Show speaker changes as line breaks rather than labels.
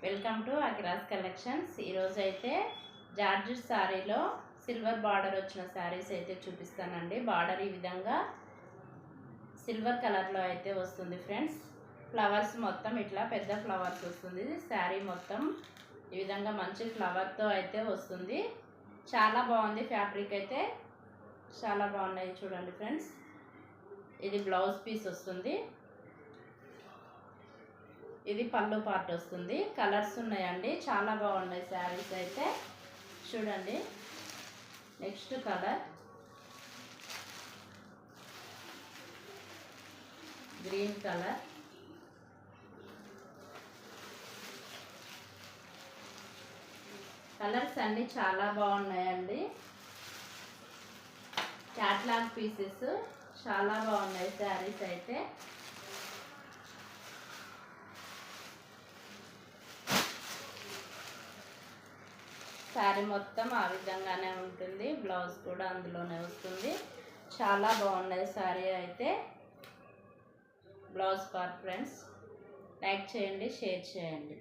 Welcome to అకిరాస్ collections. ఈరోజు అయితే georgette శారీలో సిల్వర్ బార్డర్ వచ్చిన శారీస్ అయితే చూపిస్తానండి. బార్డర్ ఈ విధంగా సిల్వర్ కలర్లో అయితే వస్తుంది ఫ్రెండ్స్. ఫ్లవర్స్ మొత్తం ఇట్లా పెద్ద ఫ్లవర్స్ వస్తుంది. శారీ మొత్తం ఈ విధంగా మంచి ఫ్లవర్తో అయితే వస్తుంది. చాలా బాగుంది. ఫ్యాబ్రిక్ అయితే చాలా బాగున్నాయి చూడండి ఫ్రెండ్స్. ఇది బ్లౌజ్ పీస్ వస్తుంది. ఇది పళ్ళు పార్ట్ వస్తుంది. కలర్స్ ఉన్నాయండి, చాలా బాగున్నాయి శారీస్ అయితే చూడండి. Next colour green colour, colours అన్నీ చాలా బాగున్నాయండి. క్యాట్లాగ్ పీసెస్ చాలా బాగున్నాయి శారీస్ అయితే. శారీ మొత్తం ఆ విధంగానే ఉంటుంది. బ్లౌజ్ కూడా అందులోనే వస్తుంది. చాలా బాగున్నాయి శారీ అయితే. బ్లౌజ్ పార్ట్ ఫ్రెండ్స్ లైక్ చేయండి, షేర్ చేయండి.